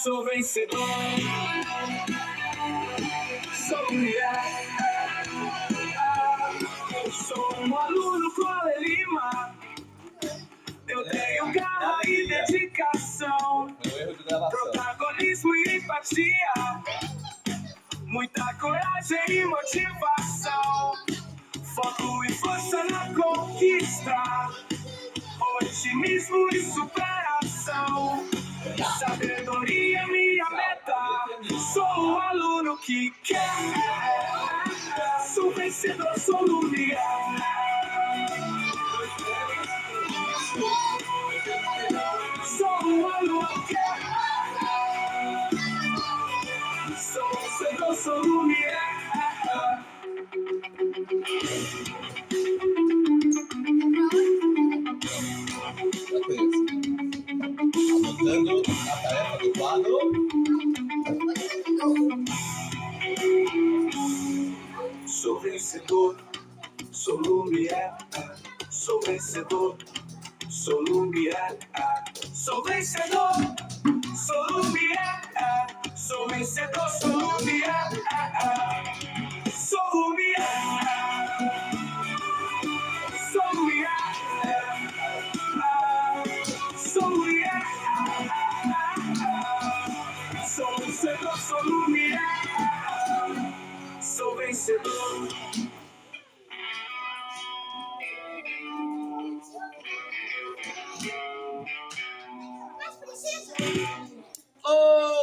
Sou vencedor, sou mulher, sou um aluno com Lima. Eu tenho garra e dedicação, protagonismo e empatia, muita coragem e motivação, foco e força na conquista, otimismo e superação, sabedoria minha meta, sou o aluno que quer, sou vencedor, sou lumiar. Sou um aluno que quer, sou vencedor, sou lumiar. Anotando a tarefa do quadro. Sou vencedor, sou lumiar. Sou vencedor, sou lumiar. Sou vencedor, sou lumiar. Sou vencedor, sou lumiar. Sou lumiar. Sou lumiar. Sou lumiar. Sou vencedor, sou lumiar. Sou vencedor.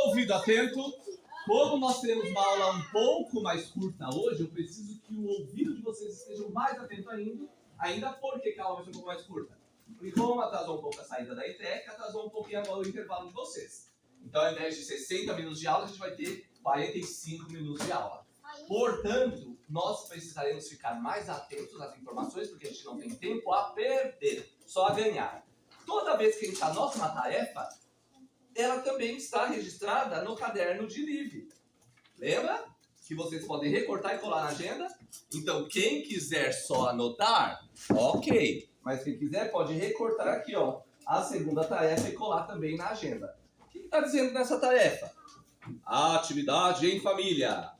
Ouvido atento. Como nós teremos uma aula um pouco mais curta hoje, eu preciso que o ouvido de vocês esteja mais atento ainda porque a aula vai ser um pouco mais curta. Porque como atrasou um pouco a saída da ETEC, atrasou um pouquinho agora o intervalo de vocês. Então, ao invés de 60 minutos de aula, a gente vai ter 45 minutos de aula. Portanto, nós precisaremos ficar mais atentos às informações, porque a gente não tem tempo a perder, só a ganhar. Toda vez que a gente anota uma tarefa, ela também está registrada no caderno de livre. Lembra? Que vocês podem recortar e colar na agenda. Então, quem quiser só anotar, ok. Mas quem quiser pode recortar aqui, ó, a segunda tarefa e colar também na agenda. O que está dizendo nessa tarefa? A atividade em família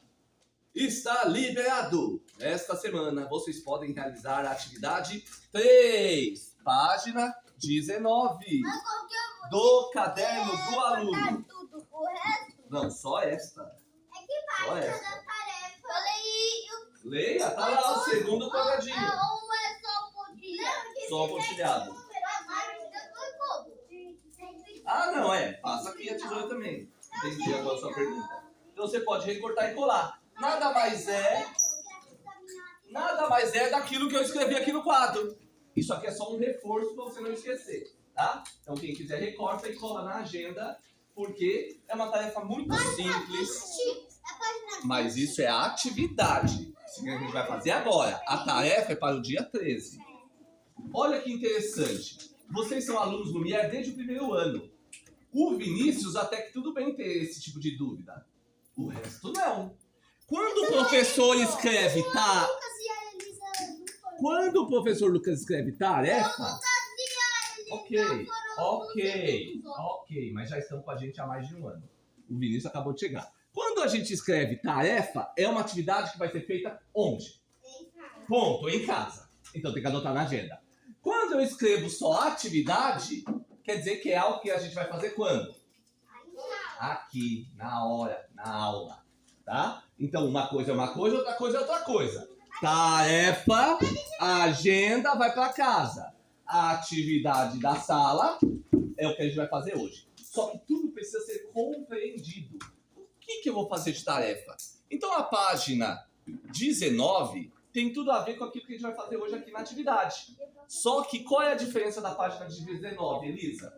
está liberado. Esta semana vocês podem realizar a atividade 3, página 19. Do caderno do aluno. Tudo correto? Não, só esta. É que página da tarefa? Eu leí. Leia, tá lá o segundo quadradinho. Ou é só o pontilhado? Só o pontilhado. Ah, não, passa aqui a tesoura também. Entendi agora a sua pergunta. Então você pode recortar e colar. Nada mais é daquilo que eu escrevi aqui no quadro. Isso aqui é só um reforço para você não esquecer. Tá? Então quem quiser recorta e cola na agenda, porque é uma tarefa muito simples. Mas isso é a atividade. Isso que a gente vai fazer agora. A tarefa é para o dia 13. Olha que interessante. Vocês são alunos do MIER desde o primeiro ano. O Vinícius até que tudo bem ter esse tipo de dúvida. O resto não. Quando o professor escreve Quando o professor Lucas escreve tarefa... Ok, mas já estão com a gente há mais de um ano. O Vinícius acabou de chegar. Quando a gente escreve tarefa, é uma atividade que vai ser feita onde? Ponto, em casa. Então tem que anotar na agenda. Quando eu escrevo só atividade, quer dizer que é algo que a gente vai fazer quando? Aqui, na hora, na aula. Tá? Então uma coisa é uma coisa, outra coisa é outra coisa. Tarefa, agenda vai para casa. A atividade da sala é o que a gente vai fazer hoje. Só que tudo precisa ser compreendido. O que eu vou fazer de tarefa? Então a página 19 tem tudo a ver com aquilo que a gente vai fazer hoje aqui na atividade. Só que qual é a diferença da página 19, Elisa?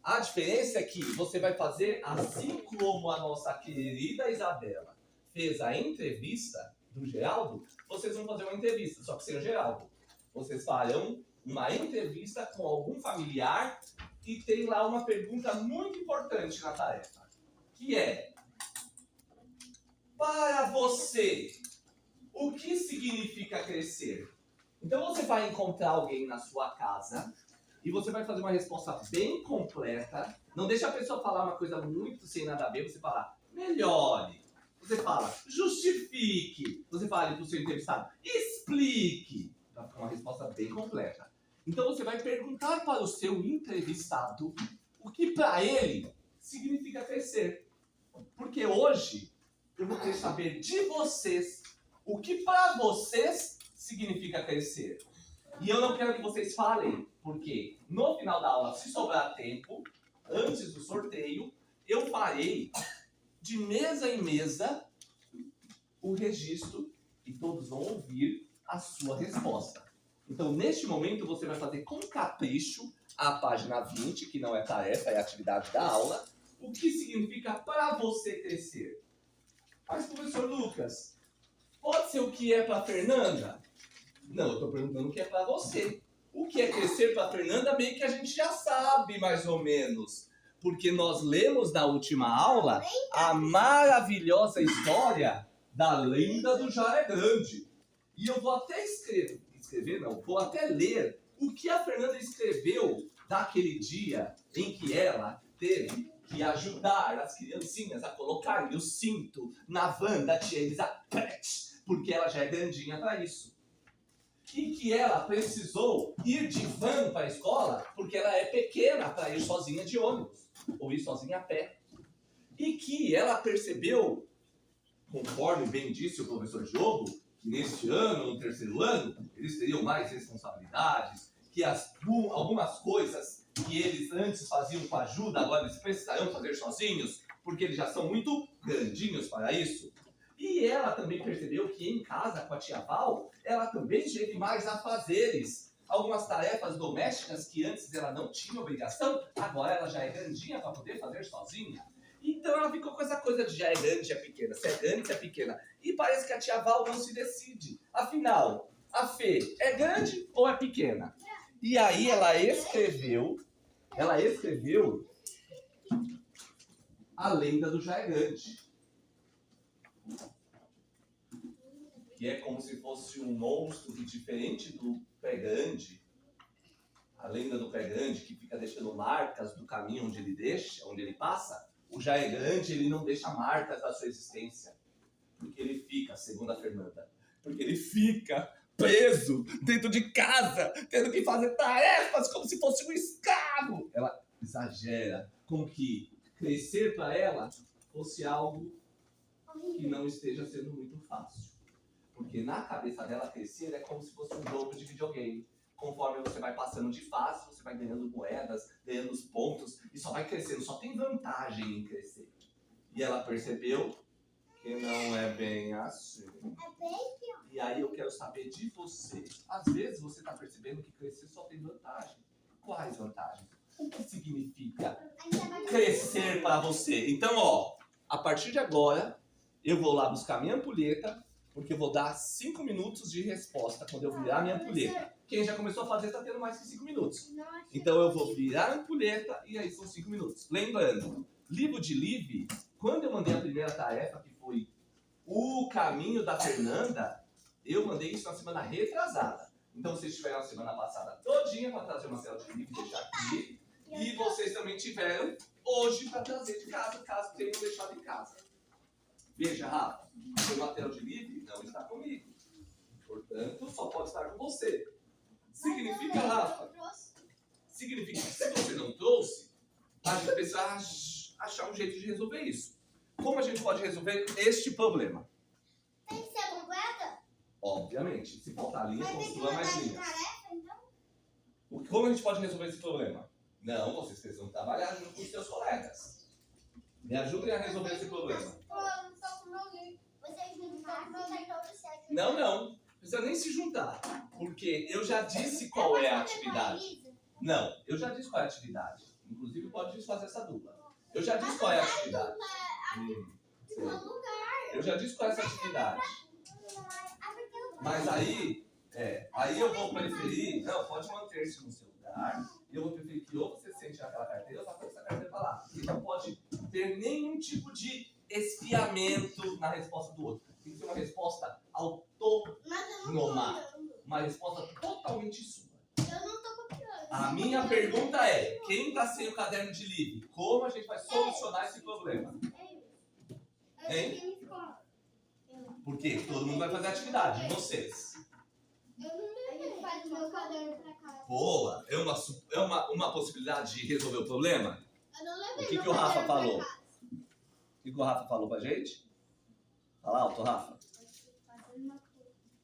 A diferença é que você vai fazer assim como a nossa querida Isabela fez a entrevista do Geraldo, vocês vão fazer uma entrevista, só que sem o Geraldo. Vocês farão uma entrevista com algum familiar e tem lá uma pergunta muito importante na tarefa, que é: para você, o que significa crescer? Então você vai encontrar alguém na sua casa E você vai fazer uma resposta bem completa. Não deixa a pessoa falar uma coisa muito sem nada a ver. Você fala, melhore. Você fala, justifique. Você fala para o seu entrevistado, explique. Vai ficar uma resposta bem completa. Então você vai perguntar para o seu entrevistado o que para ele significa crescer. Porque hoje eu vou querer saber de vocês o que para vocês significa crescer. E eu não quero que vocês falem, porque no final da aula, se sobrar tempo, antes do sorteio, eu farei de mesa em mesa o registro e todos vão ouvir a sua resposta. Então, neste momento, você vai fazer com capricho a página 20, que não é tarefa, é atividade da aula, o que significa para você crescer. Mas, professor Lucas, pode ser o que é para a Fernanda? Não, eu estou perguntando o que é para você. O que é crescer para a Fernanda, meio que a gente já sabe, mais ou menos. Porque nós lemos na última aula a maravilhosa história da lenda do Jaré Grande. E eu vou até vou até ler o que a Fernanda escreveu daquele dia em que ela teve que ajudar as criancinhas a colocarem o cinto na van da tia Elizabeth, porque ela já é grandinha para isso. E que ela precisou ir de van para a escola porque ela é pequena para ir sozinha de ônibus ou ir sozinha a pé. E que ela percebeu, conforme bem disse o professor Diogo, que neste ano, no terceiro ano, eles teriam mais responsabilidades, que algumas coisas que eles antes faziam com ajuda, agora eles precisarão fazer sozinhos, porque eles já são muito grandinhos para isso. E ela também percebeu que em casa, com a tia Val, ela também teve mais afazeres. Algumas tarefas domésticas que antes ela não tinha obrigação, agora ela já é grandinha para poder fazer sozinha. Então ela ficou com essa coisa de já é grande, é pequena, se é grande, se é pequena. E parece que a tia Val não se decide. Afinal, a Fê é grande ou é pequena? E aí ela escreveu a lenda do já é grande. Que é como se fosse um monstro que, diferente do pé grande, a lenda do pé grande, que fica deixando marcas do caminho onde ele passa, o já é grande, ele não deixa marcas da sua existência. Porque ele fica, segundo a Fernanda, porque ele fica preso dentro de casa, tendo que fazer tarefas como se fosse um escravo. Ela exagera com que crescer para ela fosse algo que não esteja sendo muito fácil. Porque na cabeça dela, crescer é como se fosse um jogo de videogame. Conforme você vai passando de fase, você vai ganhando moedas, ganhando os pontos, e só vai crescendo, só tem vantagem em crescer. E ela percebeu que não é bem assim. E aí eu quero saber de você. Às vezes você está percebendo que crescer só tem vantagem. Quais vantagens? O que significa crescer para você? Então, ó, a partir de agora, eu vou lá buscar minha ampulheta, porque eu vou dar 5 minutos de resposta quando eu virar minha ampulheta. Quem já começou a fazer está tendo mais que 5 minutos. Então eu vou virar a ampulheta e aí são 5 minutos. Lembrando, livro de Liv, quando eu mandei a primeira tarefa, que foi o caminho da Fernanda, eu mandei isso na semana retrasada. Então vocês tiveram a semana passada todinha para trazer uma tela de Liv e deixar aqui. E vocês também tiveram hoje para trazer de casa, caso tenham deixado em casa. Veja, Rafa, o material de Liv não está comigo. Portanto, só pode estar com você. Significa, Rafa, significa que se você não trouxe, a gente precisa achar um jeito de resolver isso. Como a gente pode resolver este problema? Tem que ser completa? Obviamente. Se faltar linha, construa mais linhas. Tarefa, então? Como a gente pode resolver esse problema? Não, vocês precisam trabalhar junto com os seus colegas. Me ajudem a resolver esse problema. Não, não. Precisa nem se juntar. Porque eu já disse qual é a atividade. Não, eu já disse qual é a atividade. Inclusive pode desfazer essa dupla. Eu já disse qual é a atividade. Eu já disse qual é essa atividade. Mas aí eu vou preferir. Não, pode manter-se no seu lugar. E eu vou preferir que ou você sente naquela carteira ou vá com essa carteira para lá. Porque não pode ter nenhum tipo de espiamento na resposta do outro. Tem que ser uma resposta autônoma. Uma resposta totalmente sua. Eu não tô copiando. A Minha pergunta é, quem está sem o caderno de livre? Como a gente vai solucionar esse problema? Hein? Porque todo mundo vai fazer atividade, e vocês? Boa! É uma possibilidade de resolver o problema? O que o Rafa falou? O que o Rafa falou pra gente? Fala alto, Rafa.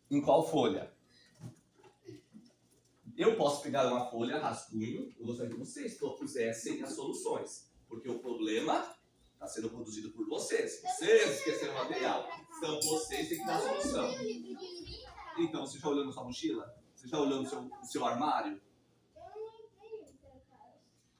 Em qual folha? Eu posso pegar uma folha, rascunho, eu gostaria que vocês propusessem as soluções. Porque o problema está sendo produzido por vocês. Vocês esqueceram o material. Então vocês têm que dar a solução. Então, você já olhou na sua mochila? Você já olhou no seu armário?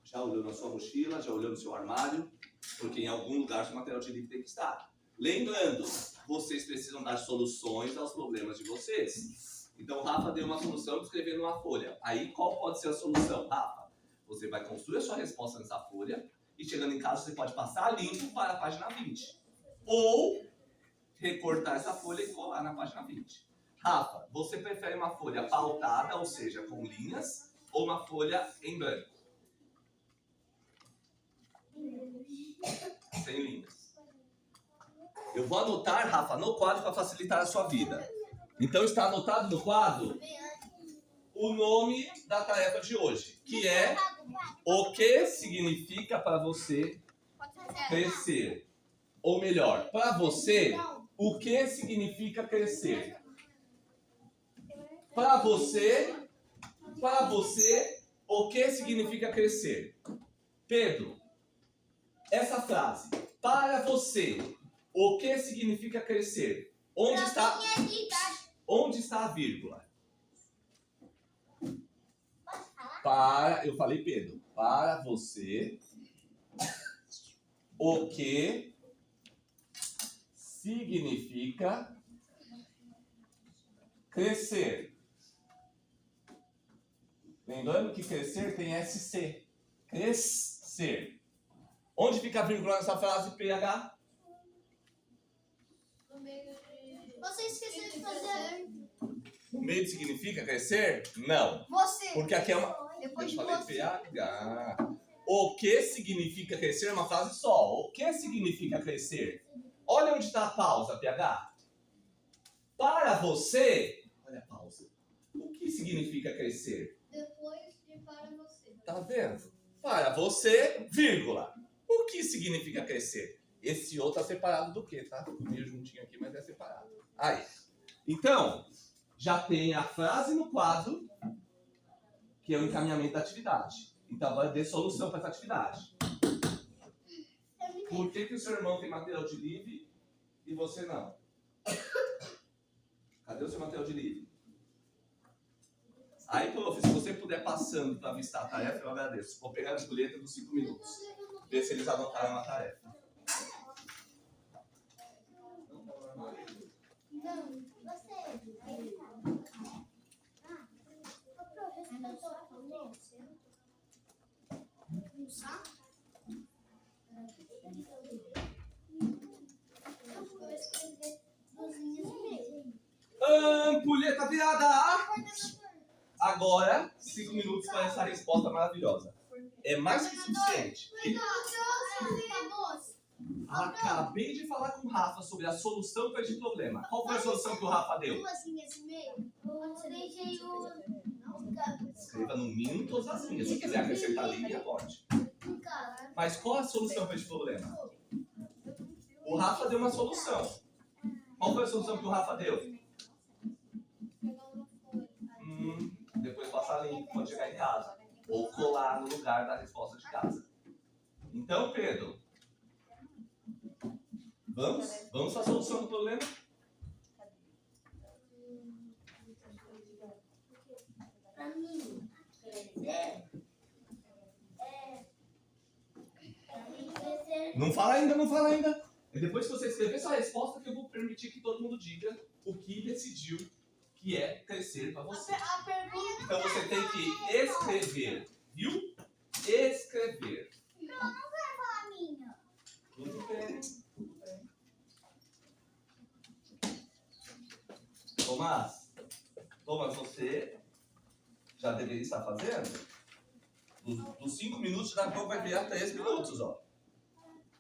Já olhou na sua mochila? Já olhou no seu armário? Porque em algum lugar o seu material de livro tem que estar. Lembrando, vocês precisam dar soluções aos problemas de vocês. Então, o Rafa deu uma solução escrevendo numa folha. Aí, qual pode ser a solução? Rafa, você vai construir a sua resposta nessa folha e chegando em casa, você pode passar limpo para a página 20. Ou recortar essa folha e colar na página 20. Rafa, você prefere uma folha pautada, ou seja, com linhas, ou uma folha em branco? Sem linhas. Eu vou anotar, Rafa, no quadro para facilitar a sua vida. Então está anotado no quadro o nome da tarefa de hoje, que é o que significa para você crescer. Ou melhor, para você, o que significa crescer? Para você, o que significa crescer? Pedro, essa frase, para você, o que significa crescer? Onde está a vírgula? Eu falei Pedro, para você, o que significa crescer? Lembrando que crescer tem SC. Crescer. Onde fica a vírgula nessa frase, PH? Você esqueceu de fazer. O meio significa crescer? Não. Você. Porque aqui é uma... Depois Eu de falei você. PH. O que significa crescer é uma frase só. O que significa crescer? Olha onde está a pausa, PH. Para você... Olha a pausa. O que significa crescer? Depois de para você. Tá vendo? Para você, vírgula. O que significa crescer? Esse outro tá separado do quê, tá? Meio juntinho aqui, mas é separado. Aí. Então, já tem a frase no quadro, que é o encaminhamento da atividade. Então, agora dê solução para essa atividade. Por que o seu irmão tem material de livre e você não? Cadê o seu material de livre? Aí, prof, se você puder passando para avistar a tarefa, eu agradeço. Vou pegar a escolheta dos 5 minutos. Ver se eles anotaram a tarefa. Não, você. Ampulheta virada! Agora, 5 minutos para essa resposta maravilhosa. É mais que suficiente. Acabei de falar com o Rafa sobre a solução para esse problema. Qual foi a solução que o Rafa deu? Escreva no mínimo todas as linhas. Se quiser acrescentar linha, pode. Mas qual a solução para esse problema? O Rafa deu uma solução. Qual foi a solução que o Rafa deu? Depois passar a linha, pode chegar em casa. Ou colar no lugar da resposta de casa. Então, Pedro, vamos para a solução do problema? Pra mim, Não fala ainda. É depois que você escrever sua resposta que eu vou permitir que todo mundo diga o que decidiu que é crescer para você. A pergunta. Então você tem que escrever, viu? Escrever. Não quero falar a minha. Tudo bem. Tomás, você já deveria estar fazendo? Dos 5 minutos, daqui a pouco vai virar 3 minutos, ó.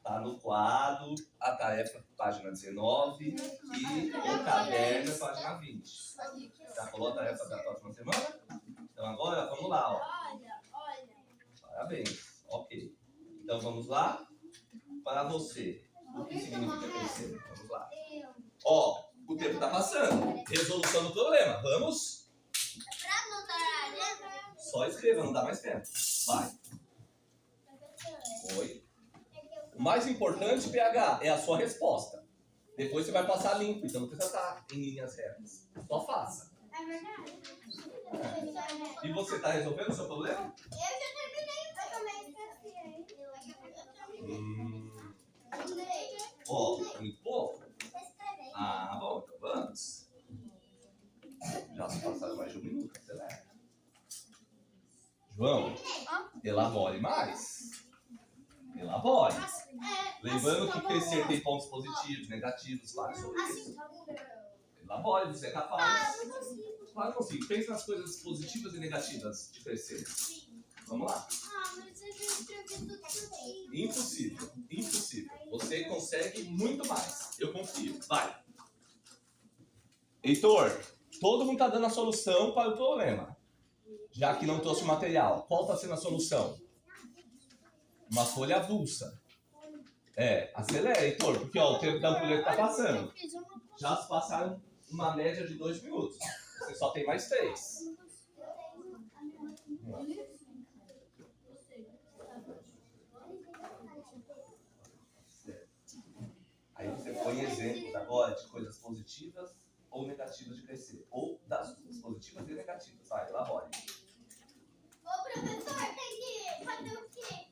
Tá no quadro, a tarefa, página 19, e o caderno, página 20. Já falou a tarefa da próxima semana? Então agora, vamos lá, ó. Parabéns. Ok. Então vamos lá. Para você, o que significa crescer? Vamos lá. Ó, o tempo tá passando. Resolução do problema. Vamos? Só escreva, não dá mais tempo. Vai. Oi. O mais importante, PH, é a sua resposta. Depois você vai passar limpo, então não precisa estar em linhas retas. Só faça. É verdade. E você tá resolvendo o seu problema? Eu já terminei. Eu também esqueci. Ó, muito pouco. Ah, bom, então vamos. Já se passaram mais de 1 minuto, acelera. João, elabore mais. Elabore. Lembrando que crescer tem pontos positivos, negativos, fale sobre isso. Elabore, você é capaz. Claro que consigo. Pense nas coisas positivas e negativas de crescer. Vamos lá. Mas eu já escrevi tudo também. Impossível. Impossível. Você consegue muito mais. Eu confio. Vai. Heitor, todo mundo está dando a solução para o problema. Já que não trouxe o material. Qual está sendo a solução? Uma folha avulsa. Acelera, Heitor, porque ó, o tempo da ampulheta está passando. Já se passaram uma média de 2 minutos. Você só tem mais 3. Aí você põe exemplos agora de coisas positivas ou negativas de crescer. Ou das coisas positivas e negativas. Vai, elabore. Ô, professor, tem que fazer o quê?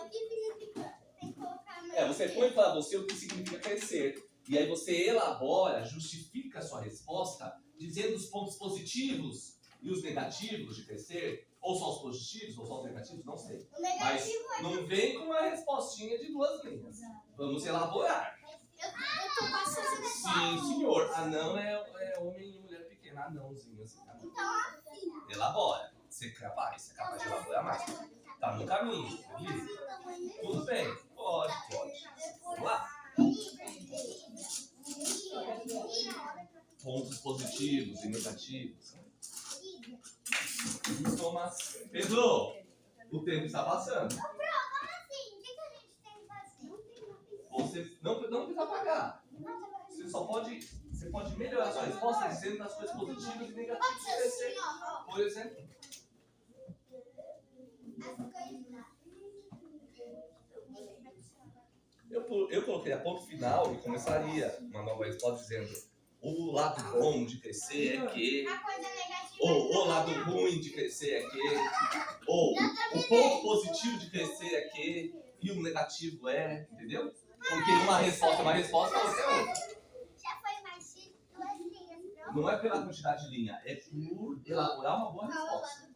O que significa? Tem que colocar... Você põe para você o que significa crescer. E aí você elabora, justifica a sua resposta, dizendo os pontos positivos e os negativos de crescer. Ou só os positivos, ou só os negativos, não sei. O negativo Mas não vem com uma respostinha de 2 linhas. Vamos elaborar. Eu tô passando esse Sim, senhor. Anão é homem e mulher pequena. Anãozinho assim. Então, assim. Elabora. Você é capaz de elaborar mais. Tá no caminho. Viu? Tudo bem. Pode. Vamos lá. Pontos positivos e negativos. Thomas. Pedro, o tempo está passando. Você não precisa pagar. Você pode melhorar sua resposta dizendo das coisas positivas e negativas de crescer. Por exemplo. Eu coloquei a ponto final e começaria uma nova resposta dizendo o lado bom de crescer é que... Ou o lado ruim de crescer é que... Ou o ponto positivo de crescer é que... E o negativo é... Entendeu? Porque uma resposta é uma resposta, outra é outra. Já foi mais de 2 linhas, Não é pela quantidade de linha, é por elaborar uma boa resposta.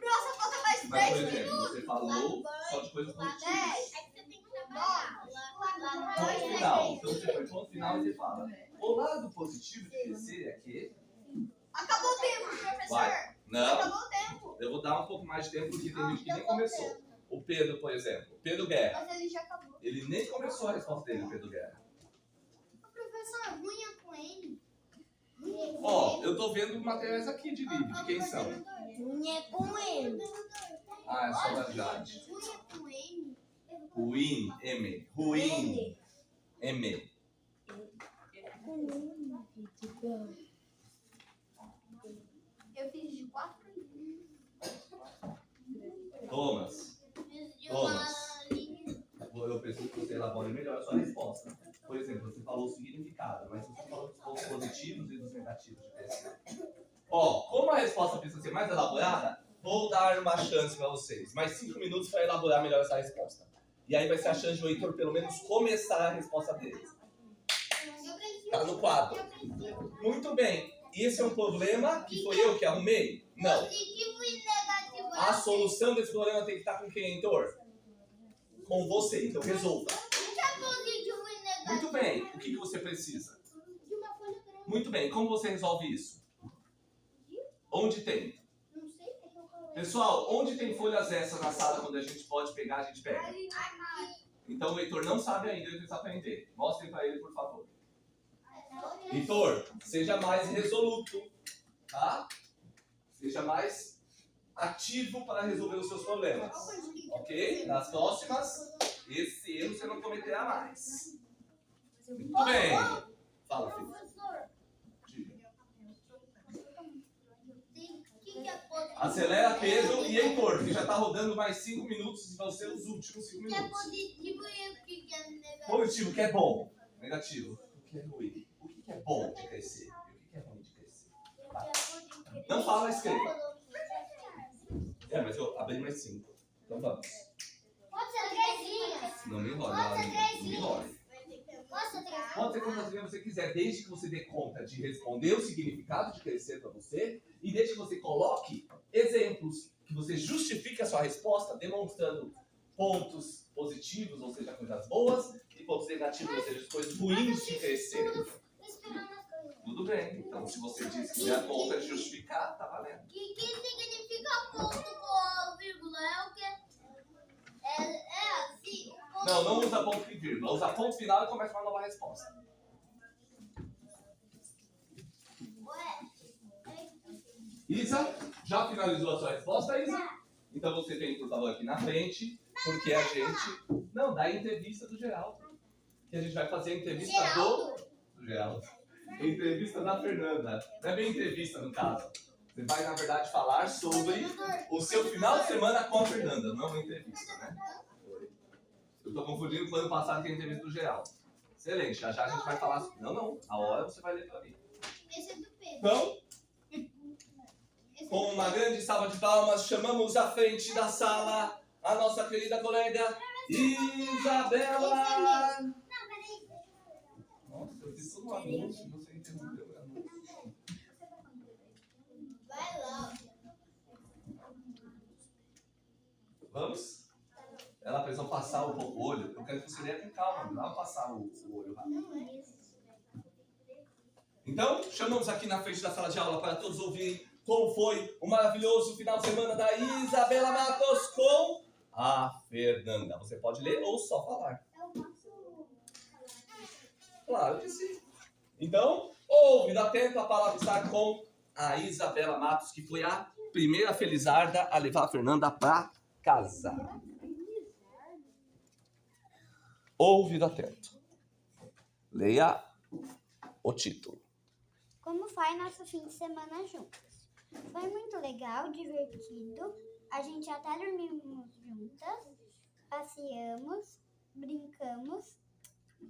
Nossa, falta mais Mas, 10 por exemplo, minutos. você falou só de coisas positivas. É que você tem que trabalhar. Ponto final. Então você põe ponto final e você fala: o lado positivo de crescer é que... Acabou o tempo, professor. Vai. Não, Acabou o tempo. eu vou dar um pouco mais de tempo porque tem gente que nem começou. O Pedro, por exemplo, Pedro Guerra. Mas ele já acabou. Ele nem começou a resposta dele, o Pedro Guerra. Professor, ruim é com ele. Ó, eu tô vendo materiais aqui de livro. Quem são? Ruim é com ele. Ah, é só da Jade. Ruim é com ele. Ruim, M. Ruim, M. Eu fiz de 4 linhas. Thomas, eu preciso que você elabore melhor a sua resposta. Por exemplo, você falou o significado, mas você falou dos pontos positivos e dos negativos de crescer. Ó, como a resposta precisa ser mais elaborada, vou dar uma chance para vocês. Mais 5 minutos para elaborar melhor essa resposta. E aí vai ser a chance do Heitor pelo menos começar a resposta dele. Tá no quadro. Muito bem. Esse é um problema que foi eu que arrumei? Não. Positivo e negativo. A solução desse problema tem que estar com quem, Heitor? Com você. Então resolva. Positivo e negativo. Muito bem. O que você precisa? De uma folha grande. Muito bem. Como você resolve isso? Onde tem? Não sei, é que eu coloquei. Pessoal, onde tem folhas extras na sala quando a gente pode pegar, a gente pega? Aqui. Então o Heitor não sabe ainda, ele precisa aprender. Mostrem para ele, por favor. Heitor, seja mais resoluto, tá? Seja mais ativo para resolver os seus problemas. Ok? Nas próximas, esse erro você não cometerá mais. Muito bem. Fala, filho. Professor, Diga. o que é positivo? Acelera, Pedro e Heitor, que já está rodando mais 5 minutos e vão ser os últimos 5 O que é minutos. positivo e o que é negativo? Positivo, o que é bom. Negativo, o que é ruim. O que é bom de crescer e o que é ruim de crescer. Não fala, escreva. É, mas eu abri mais 5. Então vamos. Pode ser 3 linhas. Não me enrole, Pode ser não 3 me linhas. enrole. Pode ser 3 linhas. Pode ser quantas linhas você quiser, desde que você dê conta de responder o significado de crescer para você e desde que você coloque exemplos, que você justifique a sua resposta demonstrando pontos positivos, ou seja, coisas boas, e pontos negativos, ou seja, coisas ruins de crescer. Misturando as coisas. Tudo bem. Então, se você diz que dá conta de justificar, tá valendo. Que significa ponto com vírgula? É o quê? É assim. o ponto- Não, não usa ponto e vírgula. Usa ponto final e começa uma nova resposta. Ué. Isa, já finalizou a sua resposta, Isa? Então você vem, por favor, aqui na frente, porque a gente... Não, da entrevista do Geraldo. Que a gente vai fazer a entrevista do Geraldo. Entrevista da Fernanda. Não é bem entrevista, no caso. Você vai, na verdade, falar sobre o seu final de semana com a Fernanda, não é uma entrevista, né? Eu tô confundindo com o ano passado que é a entrevista do Geraldo. Excelente, já já a gente vai falar sobre... Não, a hora você vai ler pra mim. Esse é do Pedro. Então, Esse é do com uma grande salva de palmas, chamamos à frente da sala a nossa querida colega Isabela. Não, peraí. Nossa, eu fiz todo um anúncio e você interrompeu o anúncio. Vai lá. Vamos? Ela precisou passar o olho. Eu quero que você leia com calma, não dá pra passar o olho rápido. Não é esse. Então, chamamos aqui na frente da sala de aula para todos ouvirem como foi o maravilhoso final de semana da Isabela Matos com a Fernanda. Você pode ler ou só falar. Eu posso Claro que sim. Então, ouve, atento, a palavra está com a Isabela Matos, que foi a primeira felizarda a levar a Fernanda para casa. Ouvido atento. Leia o título. Como foi nosso fim de semana juntas? Foi muito legal, divertido. A gente até dormimos juntas, passeamos, brincamos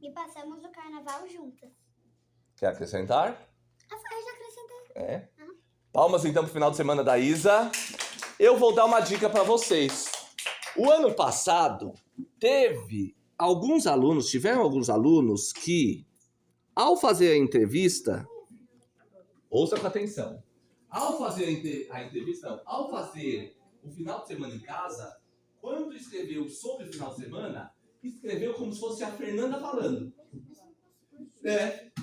e passamos o carnaval juntas. Quer acrescentar? Eu já acrescentei. É. Palmas então pro final de semana da Isa. Eu vou dar uma dica para vocês. O ano passado tiveram alguns alunos que, ao fazer a entrevista, ouça com atenção. Ao fazer ao fazer o final de semana em casa, quando escreveu sobre o final de semana, escreveu como se fosse a Fernanda falando.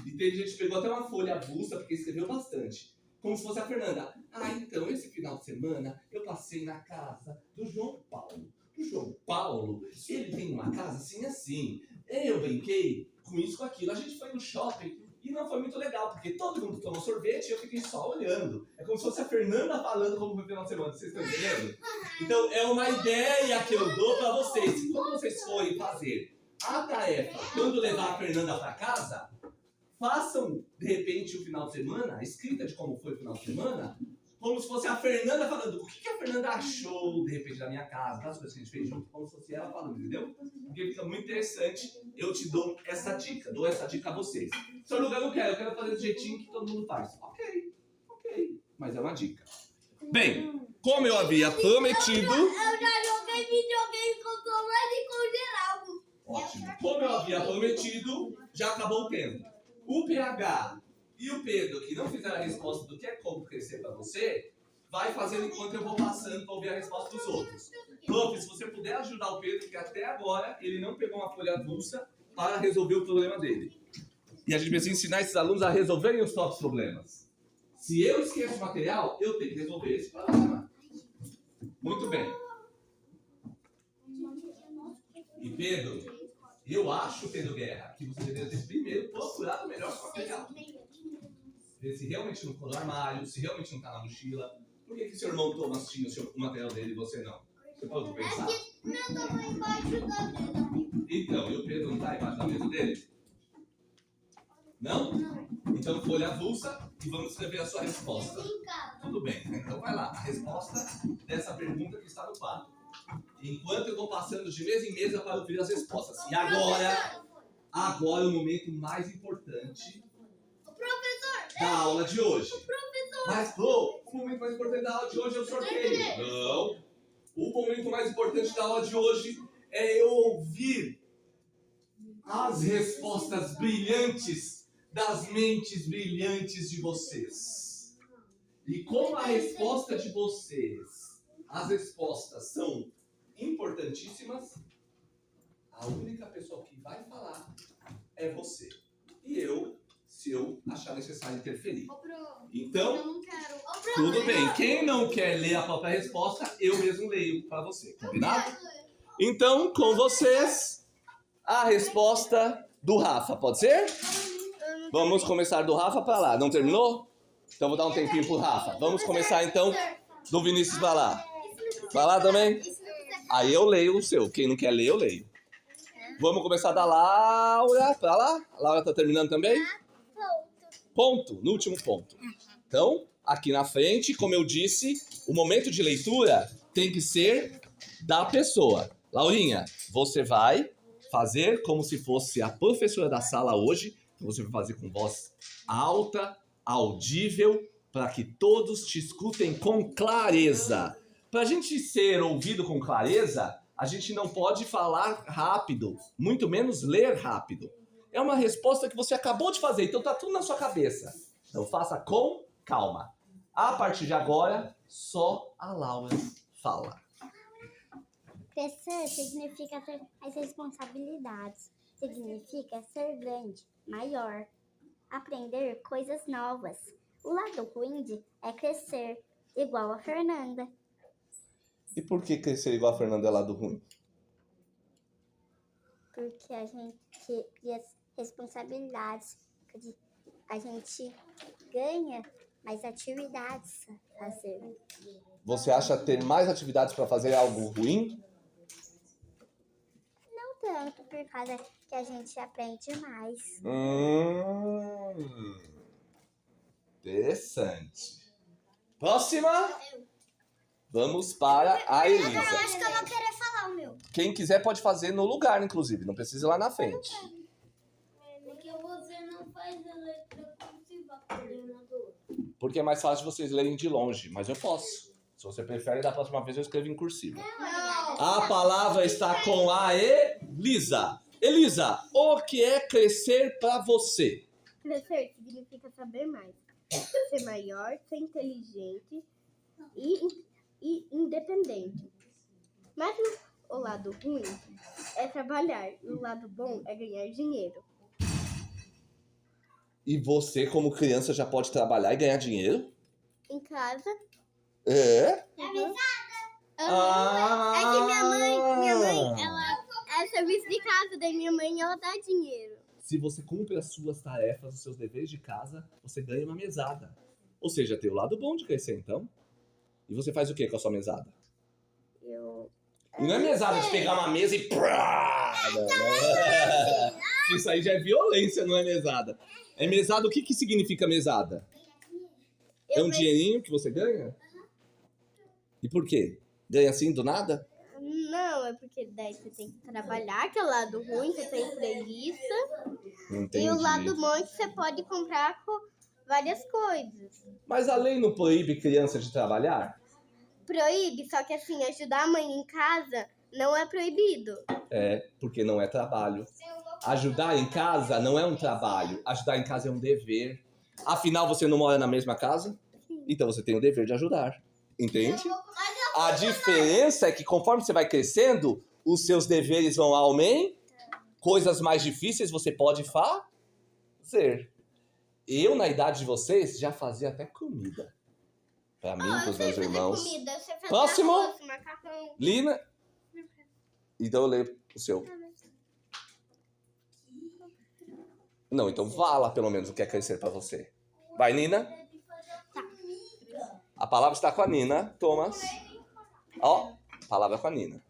E tem gente que pegou até uma folha avulsa, porque escreveu bastante. Como se fosse a Fernanda. Então, esse final de semana, eu passei na casa do João Paulo. O João Paulo, ele tem uma casa assim. Eu brinquei com isso, com aquilo. A gente foi no shopping e não foi muito legal, porque todo mundo tomou sorvete e eu fiquei só olhando. É como se fosse a Fernanda falando como foi o final de semana. Vocês estão entendendo? Então, é uma ideia que eu dou pra vocês. Quando vocês forem fazer a tarefa, quando levar a Fernanda pra casa, façam, de repente, o final de semana, a escrita de como foi o final de semana, como se fosse a Fernanda falando o que a Fernanda achou, de repente, da minha casa, das coisas que a gente fez junto, como se fosse ela falando, entendeu? Porque fica muito interessante, eu te dou essa dica a vocês. Seu lugar eu quero fazer do jeitinho que todo mundo faz. Ok, mas é uma dica. Bem, como eu havia prometido... Eu já joguei videogame com Tomás e com Geraldo. Ótimo. Como eu havia prometido, já acabou o tempo. O PH e o Pedro, que não fizeram a resposta do que é como crescer para você, vai fazendo enquanto eu vou passando para ouvir a resposta dos outros. Prof, se você puder ajudar o Pedro, que até agora ele não pegou uma folha avulsa para resolver o problema dele. E a gente precisa ensinar esses alunos a resolverem os próprios problemas. Se eu esqueço o material, eu tenho que resolver esse problema. Muito bem. E Pedro, eu acho, Pedro Guerra, que você deveria ter primeiro procurado melhor seu material. Ver se realmente não ficou no armário, se realmente não tá na mochila. Por que seu irmão Thomas tinha o material dele e você não? Você pode pensar? Meu tá embaixo da mesa. Então, e o Pedro não tá embaixo da mesa dele? Não? Então, folha avulsa e vamos escrever a sua resposta. Tudo bem, então vai lá. A resposta dessa pergunta que está no quadro. Enquanto eu vou passando de mesa em mesa para ouvir as respostas. E agora é o momento mais importante da aula de hoje. Mas, o momento mais importante da aula de hoje é o sorteio. Não. O momento mais importante da aula de hoje é eu ouvir as respostas brilhantes das mentes brilhantes de vocês. E como a resposta de vocês, as respostas são importantíssimas, a única pessoa que vai falar é você. E eu, se eu achar necessário interferir. Então, tudo bem. Quem não quer ler a própria resposta, eu mesmo leio para você. Combinado? Então, com vocês, a resposta do Rafa. Pode ser? Vamos começar do Rafa para lá. Não terminou? Então vou dar um tempinho pro Rafa. Vamos começar então do Vinícius para lá. Vai lá também? Aí eu leio o seu. Quem não quer ler, eu leio. Vamos começar da Laura para lá. A Laura tá terminando também? Ponto. No último ponto. Então, aqui na frente, como eu disse, o momento de leitura tem que ser da pessoa. Laurinha, você vai fazer como se fosse a professora da sala hoje. Você vai fazer com voz alta, audível, para que todos te escutem com clareza. Para a gente ser ouvido com clareza, a gente não pode falar rápido, muito menos ler rápido. É uma resposta que você acabou de fazer, então tá tudo na sua cabeça. Então faça com calma. A partir de agora, só a Laura fala. Crescer significa ter mais responsabilidades. Significa ser grande, maior. Aprender coisas novas. O lado ruim é crescer igual a Fernanda. E por que crescer igual a Fernanda é lado ruim? Porque a gente cria responsabilidades. A gente ganha mais atividades a fazer. Você acha ter mais atividades para fazer algo ruim? Não tanto, por causa que a gente aprende mais. Interessante. Próxima. Vamos para a Elisa. Eu acho que eu vou querer falar o meu. Quem quiser pode fazer no lugar, inclusive. Não precisa ir lá na frente. Porque você não faz a letra cursiva, coordenador. Porque é mais fácil vocês lerem de longe. Mas eu posso. Se você prefere, da próxima vez eu escrevo em cursiva. A palavra está com a Elisa. Elisa, o que é crescer para você? Crescer significa saber mais, ser maior, ser inteligente e independente. Mas o lado ruim é trabalhar e o lado bom é ganhar dinheiro. E você, como criança, já pode trabalhar e ganhar dinheiro? Em casa, É? É mesada? é que minha mãe, ela é serviço de casa, daí minha mãe, ela dá dinheiro. Se você cumpre as suas tarefas, os seus deveres de casa, você ganha uma mesada. Ou seja, tem o lado bom de crescer, então. E você faz o que com a sua mesada? E não é mesada de pegar uma mesa e... Isso aí já é violência, não é mesada. É mesada, o que significa mesada? É um dinheirinho que você ganha? E por quê? Ganha assim do nada? Não, é porque daí você tem que trabalhar, que é o lado ruim, você tem preguiça. Entendi. E o lado bom é que você pode comprar várias coisas. Mas a lei não proíbe criança de trabalhar? Proíbe, só que assim, ajudar a mãe em casa não é proibido. É, porque não é trabalho. Ajudar em casa não é um trabalho. Ajudar em casa é um dever. Afinal, você não mora na mesma casa? Então você tem o dever de ajudar. Entende? A diferença é que conforme você vai crescendo, os seus deveres vão aumentando. Coisas mais difíceis você pode fazer. Eu, na idade de vocês, já fazia até comida. Pra mim, pros meus irmãos. Comida, você faz Próximo. arroz, macarrão. Lina. Então eu leio o seu. Não, então fala pelo menos o que é crescer pra você. Vai, Nina. A palavra está com a Nina. Thomas. Ó, a palavra é com a Nina.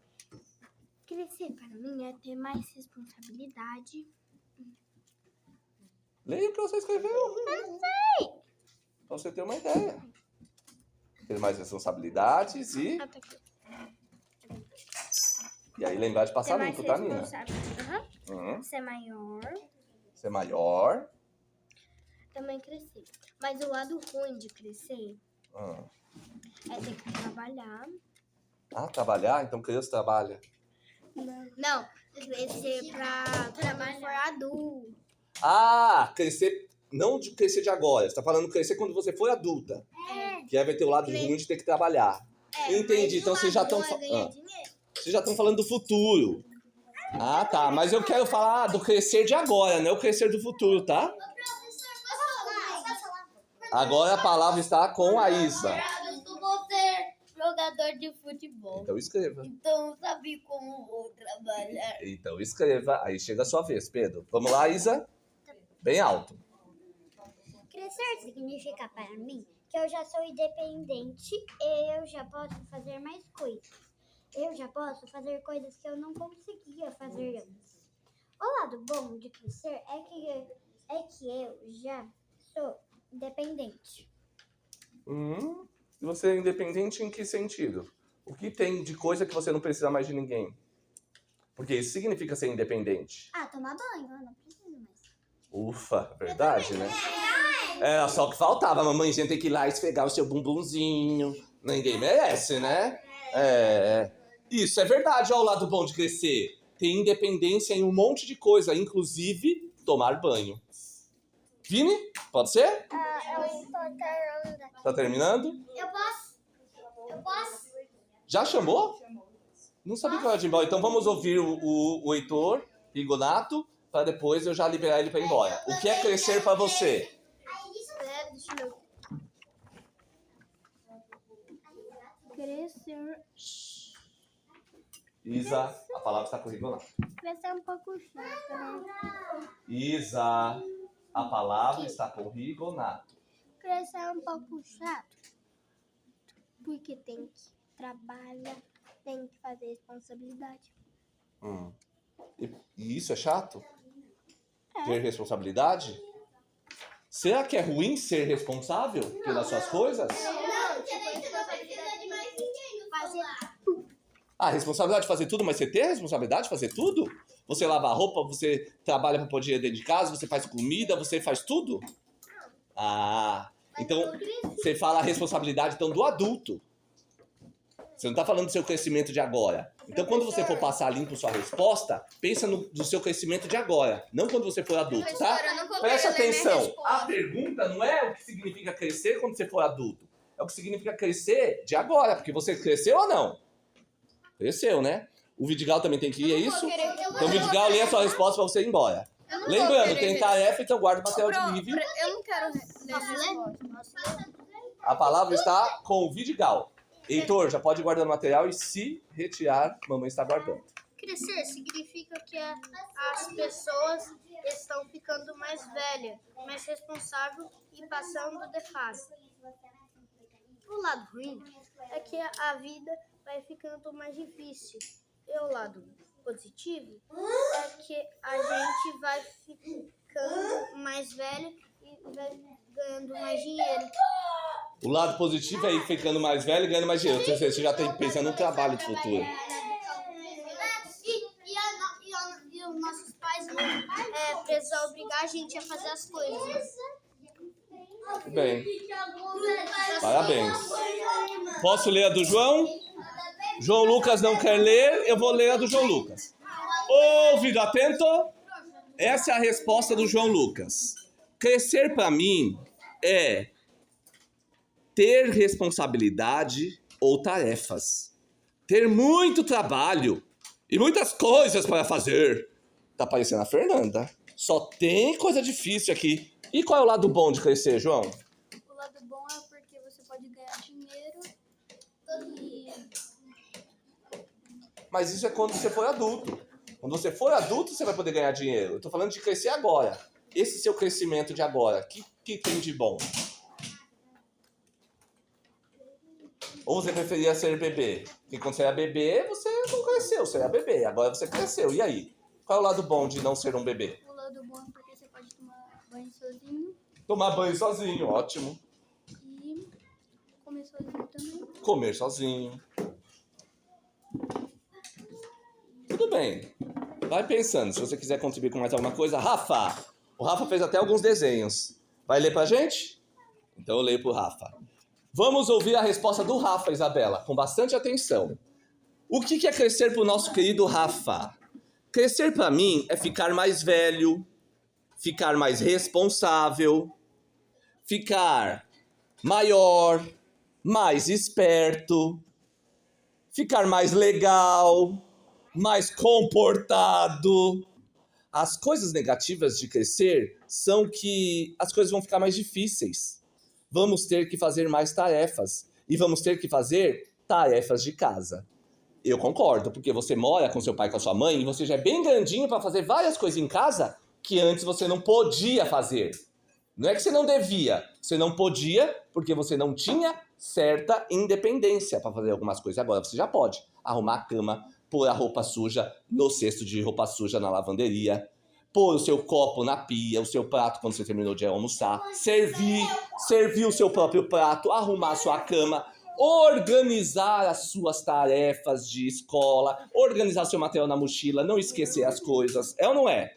Crescer para mim é ter mais responsabilidade. Leia o que você escreveu. Não sei. Pra você ter uma ideia. Ter mais responsabilidades e... Ah, tá aqui. E aí lembrar de passar Ter mais limpo, tá, Nina? responsável. Uhum. Ser maior. Ser maior. Também crescer. Mas o lado ruim de crescer é ter que trabalhar. Ah, trabalhar? Então criança trabalha. Não, crescer pra quando for adulto. Ah, crescer... Não de crescer de agora. Você tá falando crescer quando você for adulta. Que aí vai ter o lado ruim de ter que trabalhar. Entendi. Então vocês já estão... Vocês já estão falando do futuro. Ah, tá. Mas eu quero falar do crescer de agora, não é o crescer do futuro, tá? Agora a palavra está com a Isa. Eu vou ser jogador de futebol. Então escreva. Então eu sabia como vou trabalhar. Então escreva. Aí chega a sua vez, Pedro. Vamos lá, Isa? Bem alto. Crescer significa para mim que eu já sou independente e eu já posso fazer mais coisas. Eu já posso fazer coisas que eu não conseguia fazer antes. O lado bom de crescer é que eu já sou independente. E você é independente em que sentido? O que tem de coisa que você não precisa mais de ninguém? Porque isso significa ser independente. Ah, tomar banho, eu não preciso mais. Ufa, verdade, né? É só o que faltava. A mamãezinha tem que ir lá esfregar o seu bumbumzinho. Ninguém merece, né? Isso é verdade. Olha o lado bom de crescer. Tem independência em um monte de coisa, inclusive tomar banho. Vini, pode ser? Tá terminando? Eu posso? Já chamou? Não sabia que era de ir embora. Então vamos ouvir o Heitor Rigonato para depois eu já liberar ele para ir embora. O que é crescer para você? Crescer. Isa, a palavra está com o Rigonato. Crescer é um pouco chato, né? Isa, a palavra está com o Rigonato. Crescer é um pouco chato. Porque tem que trabalhar, tem que fazer responsabilidade. E isso é chato? Ter responsabilidade? Será que é ruim ser responsável pelas suas coisas? Não, porque daí você não precisa de mais ninguém no falar. Ah, responsabilidade de fazer tudo, mas você tem a responsabilidade de fazer tudo? Você lava a roupa, você trabalha para poder ir dentro de casa, você faz comida, você faz tudo? Ah, então você fala a responsabilidade então, do adulto. Você não está falando do seu crescimento de agora. Então, quando você for passar limpo sua resposta, pensa no seu crescimento de agora, não quando você for adulto, tá? Presta atenção. A pergunta não é o que significa crescer quando você for adulto. É o que significa crescer de agora, porque você cresceu ou não? Cresceu, né? O Vidigal também tem que ir, é isso? Então, Vidigal, lê a sua resposta para você ir embora. Lembrando, tem tarefa, então guarda o material de nível. Eu não quero ler. A palavra está com o Vidigal. Heitor, já pode guardar o material e se retirar, mamãe está guardando. Crescer significa que as pessoas estão ficando mais velhas, mais responsáveis e passando de fase. O lado ruim é que a vida vai ficando mais difícil. E o lado positivo é que a gente vai ficando mais velho e vai ganhando mais dinheiro. O lado positivo é ir ficando mais velho e ganhando mais dinheiro. Você já está pensando no trabalho do futuro. E os nossos pais não precisam obrigar a gente a fazer as coisas. Bem, parabéns. Posso ler a do João? João Lucas não quer ler, eu vou ler a do João Lucas. Ouvido atento? Essa é a resposta do João Lucas. Crescer para mim é ter responsabilidade ou tarefas. Ter muito trabalho e muitas coisas para fazer. Tá parecendo a Fernanda. Só tem coisa difícil aqui. E qual é o lado bom de crescer, João? O lado bom é porque você pode ganhar dinheiro e Mas isso é quando você for adulto. Quando você for adulto, você vai poder ganhar dinheiro. Eu tô falando de crescer agora. Esse seu crescimento de agora, que tem de bom? Ou você preferia ser bebê? Porque quando você era bebê, você não cresceu, você era bebê. Agora você cresceu. E aí? Qual é o lado bom de não ser um bebê? o lado bom é porque você pode tomar banho sozinho Tomar banho sozinho, ótimo. e comer sozinho também. Comer sozinho. Tudo bem. Vai pensando. Se você quiser contribuir com mais alguma coisa, Rafa! O Rafa fez até alguns desenhos. Vai ler pra gente? Então eu leio pro Rafa. Vamos ouvir a resposta do Rafa, Isabela, com bastante atenção. O que é crescer pro nosso querido Rafa? Crescer pra mim é ficar mais velho, ficar mais responsável, ficar maior, mais esperto, ficar mais legal, mais comportado. As coisas negativas de crescer são que as coisas vão ficar mais difíceis. Vamos ter que fazer mais tarefas. E vamos ter que fazer tarefas de casa. Eu concordo, porque você mora com seu pai e com a sua mãe e você já é bem grandinho para fazer várias coisas em casa que antes você não podia fazer. Não é que você não devia, você não podia porque você não tinha certa independência para fazer algumas coisas. Agora você já pode arrumar a cama, pôr a roupa suja no cesto de roupa suja na lavanderia, pôr o seu copo na pia, o seu prato quando você terminou de almoçar, servir o seu próprio prato, arrumar a sua cama, organizar as suas tarefas de escola, organizar seu material na mochila, não esquecer as coisas. É ou não é?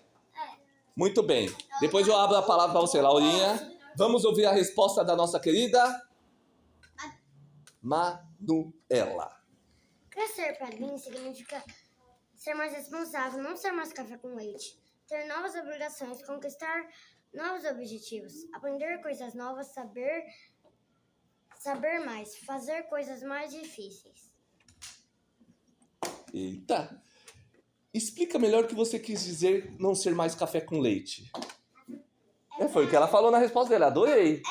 Muito bem. Depois eu abro a palavra para você, Laurinha. Vamos ouvir a resposta da nossa querida Manuela. Crescer para mim significa ser mais responsável, não ser mais café com leite. Ter novas obrigações, conquistar novos objetivos, aprender coisas novas, saber mais, fazer coisas mais difíceis. Eita. Explica melhor o que você quis dizer não ser mais café com leite. Foi o que ela falou na resposta dela. Adorei.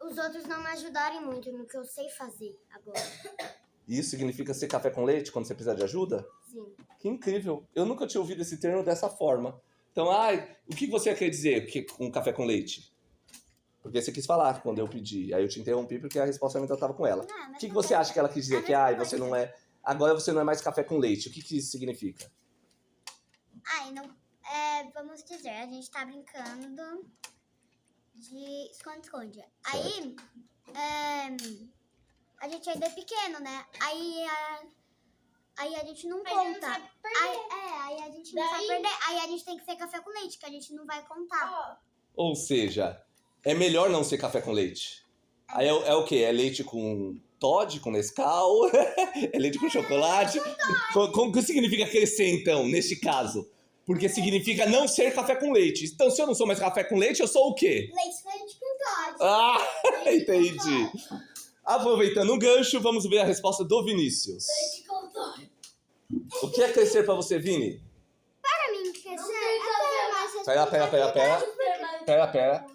Os outros não me ajudarem muito no que eu sei fazer agora. Isso significa ser café com leite quando você precisa de ajuda? Sim. Que incrível. Eu nunca tinha ouvido esse termo dessa forma. Então, o que você quer dizer com café com leite? Porque você quis falar quando eu pedi. Aí eu te interrompi porque a resposta ainda estava com ela. O que você acha que ela quis dizer? Que você não é... Agora você não é mais café com leite. O que isso significa? Vamos dizer, a gente tá brincando de esconde-esconde. Aí, a gente ainda é pequeno, né? Aí a gente não conta. Aí a gente não sabe perder. Aí a gente tem que ser café com leite, que a gente não vai contar. Ou seja, é melhor não ser café com leite. Aí é o quê? É leite com Toddy, com Nescau? É leite com chocolate? O que significa crescer, então, neste caso? Porque significa não ser café com leite. Então, se eu não sou mais café com leite, eu sou o quê? Leite com Toddy. Entendi. Aproveitando o gancho, vamos ver a resposta do Vinícius. Leite com Toddy. O que é crescer pra você, Vini? Para mim, crescer é ter mais Pera.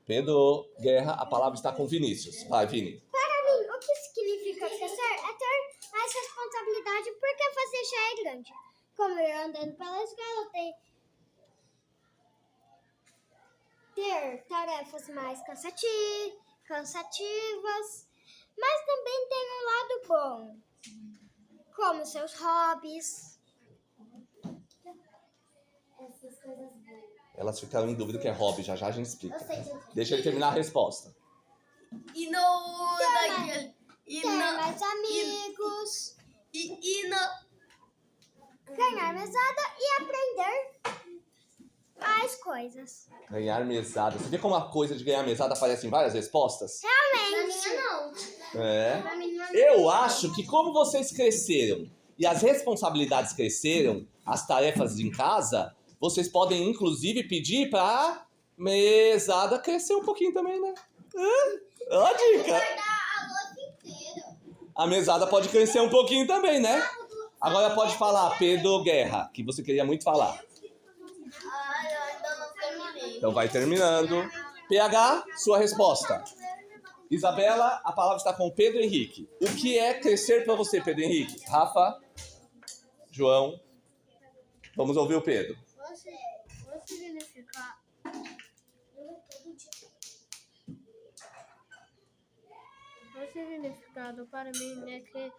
Pedro, Guerra, a palavra está com Vinícius. Vai, Vini. Para mim, o que significa crescer é ter mais responsabilidade porque você já é grande. Como eu andando pela escola, ter tarefas mais cansativas, mas também tem um lado bom, como seus hobbies. Essas coisas boas. Elas ficaram em dúvida o que é hobby, já a gente explica. Deixa ele terminar a resposta. E no... Ter mais amigos, ganhar mesada e aprender mais coisas. Ganhar mesada. Você vê como a coisa de ganhar mesada aparece em várias respostas? Na minha não. É. Pra mim não é Eu acho que como vocês cresceram e as responsabilidades cresceram, as tarefas em casa, vocês podem inclusive pedir pra mesada crescer um pouquinho também, né? Ó a dica. A louça inteira. A mesada pode crescer um pouquinho também, né? Agora pode falar, Pedro Guerra, que você queria muito falar. Eu ainda não terminei. Então vai terminando. PH, sua resposta. Isabela, a palavra está com o Pedro Henrique. O que é crescer para você, Pedro Henrique? Rafa, João, vamos ouvir o Pedro. O significado para mim é que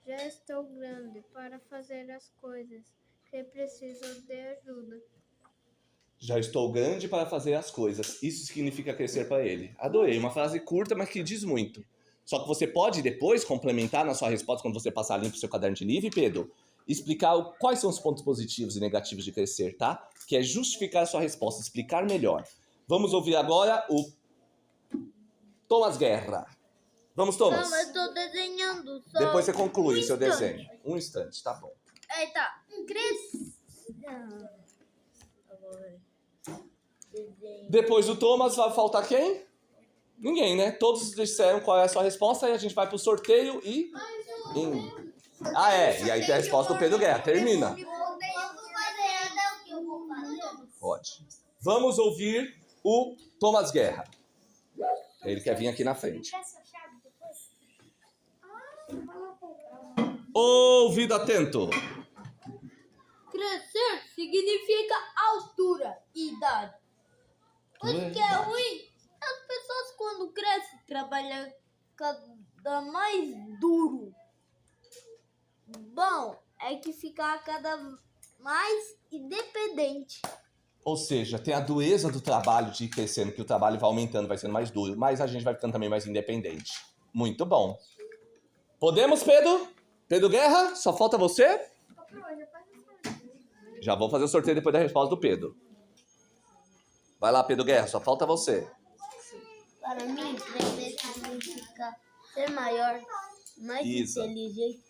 já estou grande para fazer as coisas que preciso de ajuda. Já estou grande para fazer as coisas. Isso significa crescer para ele. Adorei, uma frase curta, mas que diz muito. Só que você pode depois complementar na sua resposta, quando você passar limpo o seu caderno de livre, Pedro, explicar quais são os pontos positivos e negativos de crescer, tá? Que é justificar a sua resposta, explicar melhor. Vamos ouvir agora o Thomas Guerra. Vamos, Thomas. Não, mas estou desenhando só. Depois você conclui seu desenho. Um instante, tá bom. Eita, Depois do Thomas, vai faltar quem? Ninguém, né? Todos disseram qual é a sua resposta e a gente vai pro sorteio e... Ah, é. E aí tem a resposta do Pedro Guerra. Termina. Pode. Vamos ouvir o Thomas Guerra. Ele quer vir aqui na frente. Ouvido atento. Crescer significa altura e idade. O que é ruim, as pessoas quando crescem trabalham cada mais duro. Bom, é que ficar cada mais independente. Ou seja, tem a dureza do trabalho de ir crescendo, que o trabalho vai aumentando, vai sendo mais duro, mas a gente vai ficando também mais independente. Muito bom. Podemos, Pedro? Pedro Guerra, só falta você? Já vou fazer o sorteio depois da resposta do Pedro. Vai lá, Pedro Guerra, só falta você. Para mim, crescer significa ser maior, mais inteligente,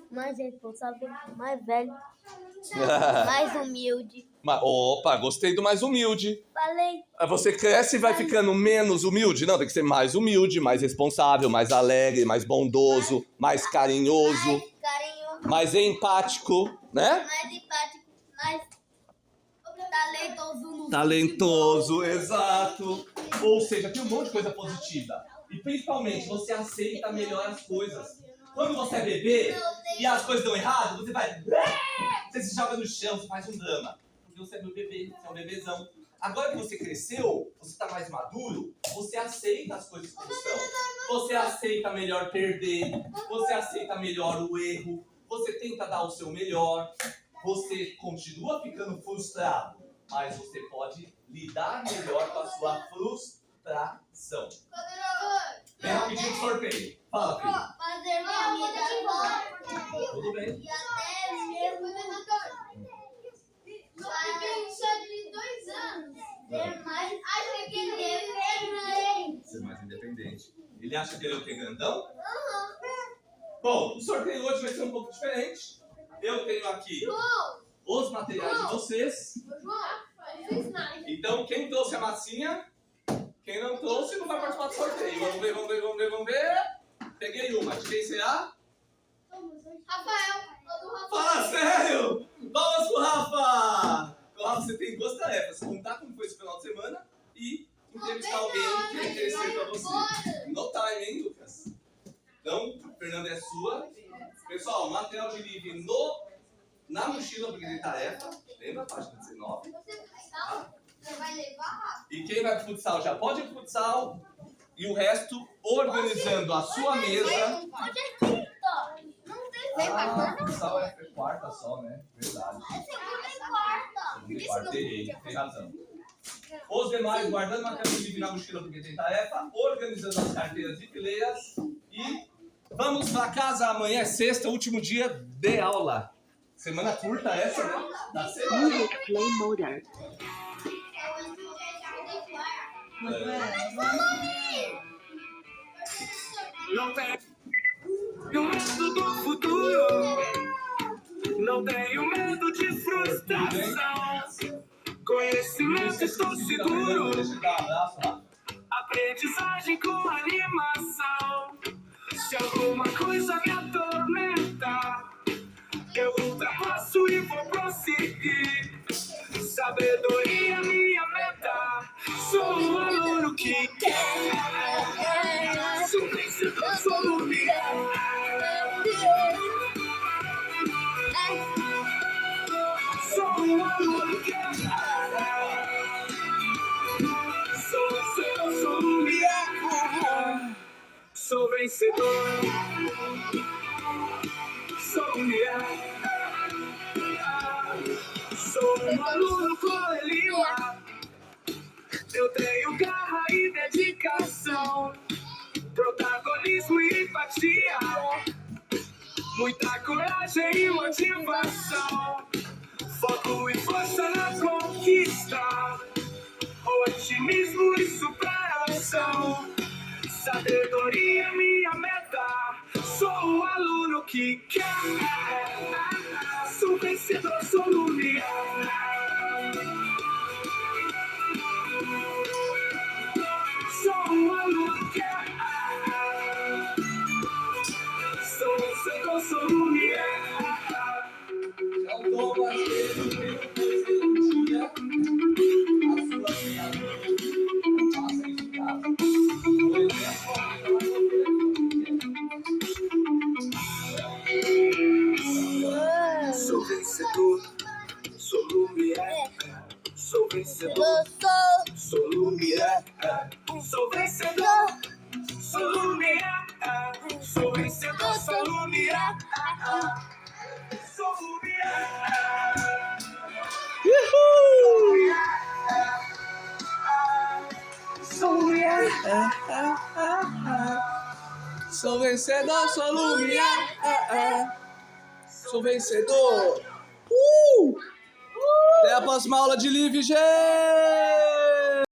mais responsável, mais velho, mais humilde. Opa, gostei do mais humilde. Falei. Você cresce e vai ficando menos humilde? Não, tem que ser mais humilde, mais responsável, mais alegre, mais bondoso, mais carinhoso, mais empático, né? Mais empático, mais talentoso. Talentoso, exato. Ou seja, tem um monte de coisa positiva. E principalmente, você aceita melhor as coisas. Quando você é bebê e as coisas dão errado, você vai... Você se joga no chão, você faz um drama. Porque você é meu bebê, você é um bebezão. Agora que você cresceu, você está mais maduro, você aceita as coisas como são. Você aceita melhor perder, você aceita melhor o erro, você tenta dar o seu melhor, você continua ficando frustrado, mas você pode lidar melhor com a sua frustração. Vem rapidinho pro sorteio. Fala, filho. Fazer minha vida Tudo bem. e até mesmo vai pensar de 2 anos. Ser mais independente. Ser mais independente. Ele acha que ele é o que, grandão? Bom, o sorteio hoje vai ser um pouco diferente. Eu tenho aqui os materiais de vocês. Então, quem trouxe a massinha, quem não trouxe não vai participar do sorteio. Vamos ver. Peguei uma. De quem será? Rafael. Fala sério! Vamos pro Rafa! Rafa, você tem 2 tarefas. Contar como foi esse final de semana e entrevistar alguém que quer crescer pra você. No time, hein, Lucas? Então, Fernanda, é sua. Pessoal, material de livre na mochila, porque tem tarefa. Lembra a página 19? Você vai levar? E quem vai pro futsal já pode ir pro futsal. E o resto, organizando a sua mesa. Hoje é quinta. Não tem Futsal é quarta só, né? Verdade. segunda e quarta. Segunda e quarta, tem razão. Os demais, guardando material de livre na mochila, porque tem tarefa. Organizando as carteiras e fileiras. E vamos pra casa. Amanhã é sexta, último dia de aula. Semana curta essa, né? Da semana. Play Motor. Não tenho medo do futuro. Não tenho medo de frustração. Conhecimento, estou seguro. Deixa eu dar um abraço, Rafa. Aprendizagem com animação. Se alguma coisa me atormenta, eu ultrapasso e vou prosseguir. Sabedoria, minha meta. Sou um aluno que um aluno que é. Sou Lumière. Sou vencedor. Sou Lumière. Sou um aluno coleriwa. Eu tenho garra e dedicação, protagonismo e empatia, muita coragem e motivação, foco e força na conquista, otimismo e superação, sabedoria minha meta, sou o aluno que quer, sou vencedor, sou Lumière. Sou um aluno que sou vencedor, sou Lumière. Então, Thomas, um dia, a sua criatura, faça isso em casa. Por exemplo, Sou vencedor, sou Lumière. Sou vencedor, sou Lumière. Sou vencedor, sou Lumière. Sou vencedor, sou Lumière. Sou Lumière. Sou Lumière. sou vencedor, sou Lumière. Sou vencedor. Até a próxima aula de livre, gente!